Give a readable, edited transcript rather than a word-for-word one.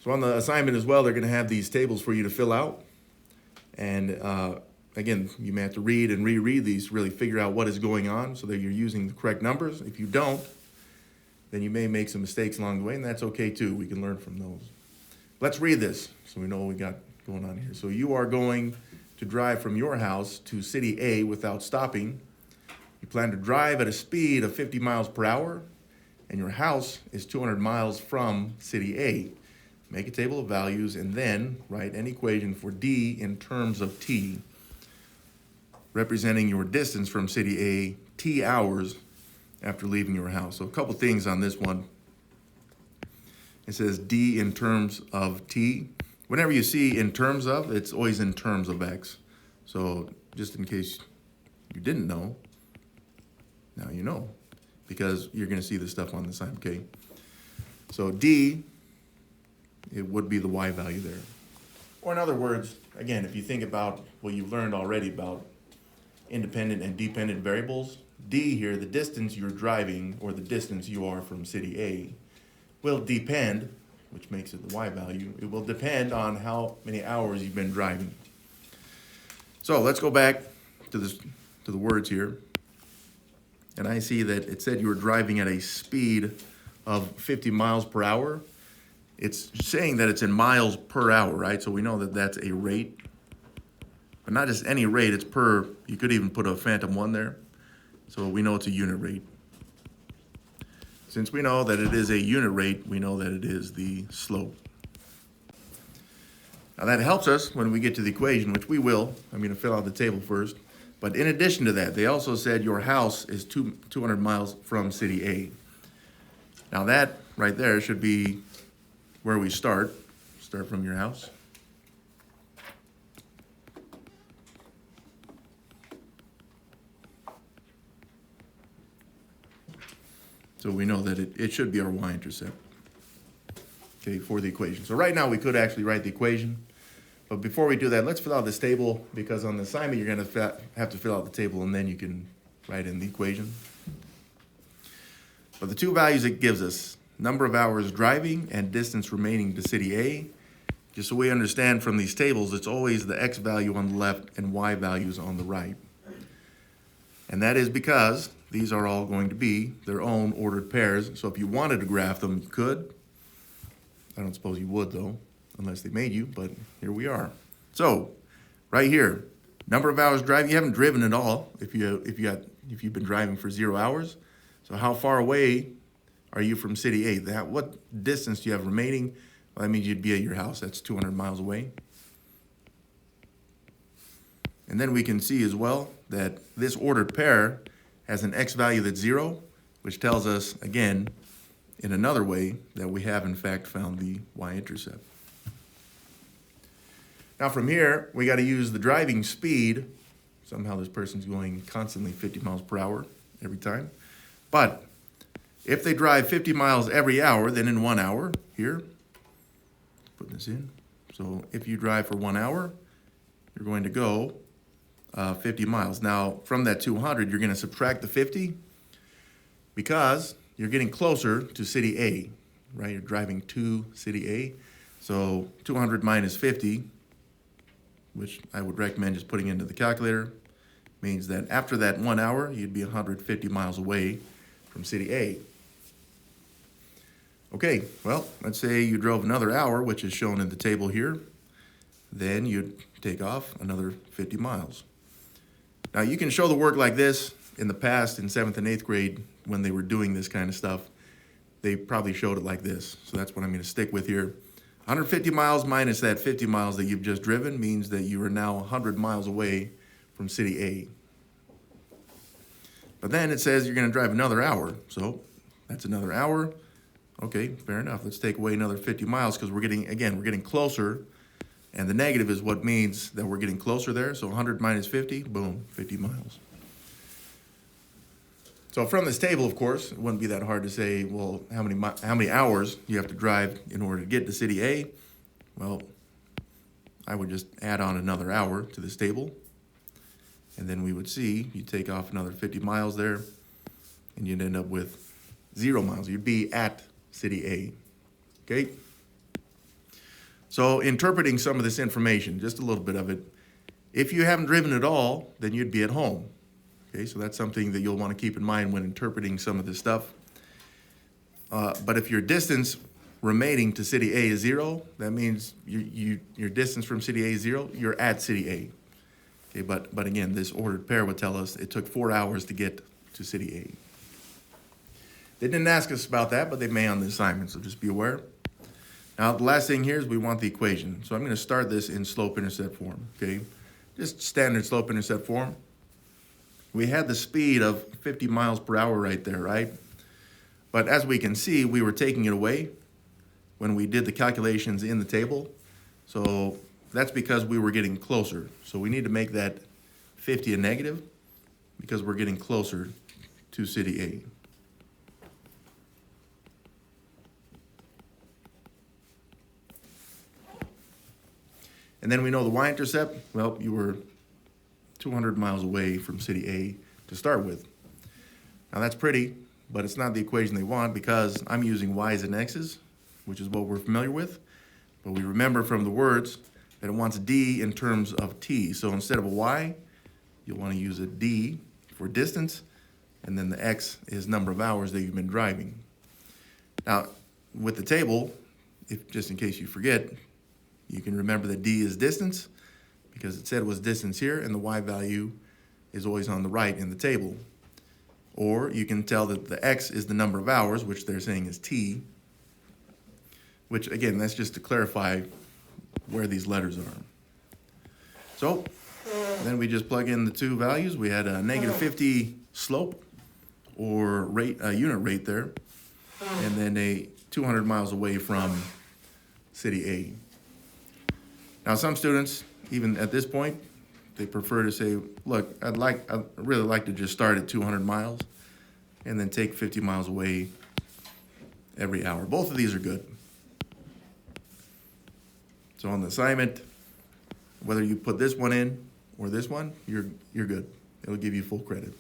So on the assignment as well, they're going to have these tables for you to fill out. And again, you may have to read and reread these to really figure out what is going on so that you're using the correct numbers. If you don't, then you may make some mistakes along the way, and that's okay too. We can learn from those. Let's read this so we know what we got going on here. So you are going to drive from your house to City A without stopping. You plan to drive at a speed of 50 miles per hour, and your house is 200 miles from City A. Make a table of values and then write an equation for D in terms of T, representing your distance from City A, T hours after leaving your house. So a couple things on this one. It says D in terms of T. Whenever you see in terms of, it's always in terms of X. So just in case you didn't know, now you know, because you're going to see this stuff on the side, okay? So D, it would be the Y value there. Or in other words, again, if you think about what you've learned already about independent and dependent variables, D here, the distance you're driving or the distance you are from City A will depend, which makes it the Y value, it will depend on how many hours you've been driving. So let's go back to the words here. And I see that it said you were driving at a speed of 50 miles per hour. It's saying that it's in miles per hour, right? So we know that that's a rate. But not just any rate, it's per, you could even put a phantom 1 there. So we know it's a unit rate. Since we know that it is a unit rate, we know that it is the slope. Now that helps us when we get to the equation, which we will. I'm going to fill out the table first. But in addition to that, they also said your house is 200 miles from City A. Now that right there should be where we start. Start from your house. So we know that it should be our y-intercept, okay, for the equation. So right now we could actually write the equation. But before we do that, let's fill out this table, because on the assignment you're going to have to fill out the table and then you can write in the equation. But the two values it gives us, number of hours driving and distance remaining to City A, just so we understand from these tables, it's always the X value on the left and Y values on the right. And that is because these are all going to be their own ordered pairs. So if you wanted to graph them, you could. I don't suppose you would though, unless they made you, but here we are. So right here, number of hours driving, you haven't driven at all if you've been driving for 0 hours. So how far away are you from City A? What distance do you have remaining? Well, that means you'd be at your house. That's 200 miles away. And then we can see as well that this ordered pair has an X value that's 0, which tells us, again, in another way, that we have in fact found the y-intercept. Now from here, we got to use the driving speed. Somehow this person's going constantly 50 miles per hour every time. But if they drive 50 miles every hour, then in 1 hour, here, put this in. So if you drive for 1 hour, you're going to go 50 miles. Now, from that 200, you're going to subtract the 50 because you're getting closer to City A, right? You're driving to City A. So 200 minus 50, which I would recommend just putting into the calculator, means that after that 1 hour, you'd be 150 miles away from City A. Okay, well, let's say you drove another hour, which is shown in the table here. Then you'd take off another 50 miles. Now, you can show the work like this. In the past, in 7th and 8th grade, when they were doing this kind of stuff, they probably showed it like this. So that's what I'm going to stick with here. 150 miles minus that 50 miles that you've just driven means that you are now 100 miles away from City A. But then it says you're going to drive another hour. So that's another hour. Okay, fair enough. Let's take away another 50 miles because we're getting closer. And the negative is what means that we're getting closer there. So 100 minus 50, boom, 50 miles. So from this table, of course, it wouldn't be that hard to say, well, how many hours you have to drive in order to get to City A? Well, I would just add on another hour to this table. And then we would see, you take off another 50 miles there, and you'd end up with 0 miles. You'd be at City A, okay? So interpreting some of this information, just a little bit of it, if you haven't driven at all, then you'd be at home. Okay, so that's something that you'll want to keep in mind when interpreting some of this stuff. But if your distance remaining to city A is 0, that means your distance from city A is 0, you're at city A. Okay, but again, this ordered pair would tell us it took 4 hours to get to city A. They didn't ask us about that, but they may on the assignment, so just be aware. Now, the last thing here is we want the equation. So I'm going to start this in slope-intercept form, okay? Just standard slope-intercept form. We had the speed of 50 miles per hour right there, right? But as we can see, we were taking it away when we did the calculations in the table. So that's because we were getting closer. So we need to make that 50 a negative because we're getting closer to city A. And then we know the y-intercept, well, you were 200 miles away from city A to start with. Now that's pretty, but it's not the equation they want because I'm using y's and x's, which is what we're familiar with. But we remember from the words that it wants d in terms of t. So instead of a y, you'll want to use a d for distance, and then the x is number of hours that you've been driving. Now, with the table, just in case you forget, you can remember that d is distance because it said it was distance here, and the y value is always on the right in the table. Or you can tell that the x is the number of hours, which they're saying is t, which again, that's just to clarify where these letters are. So then we just plug in the two values. We had a negative 50 slope or rate, unit rate there, and then a 200 miles away from city A. Now, some students, even at this point, they prefer to say, look, I'd really like to just start at 200 miles and then take 50 miles away every hour. Both of these are good. So on the assignment, whether you put this one in or this one, you're good. It'll give you full credit.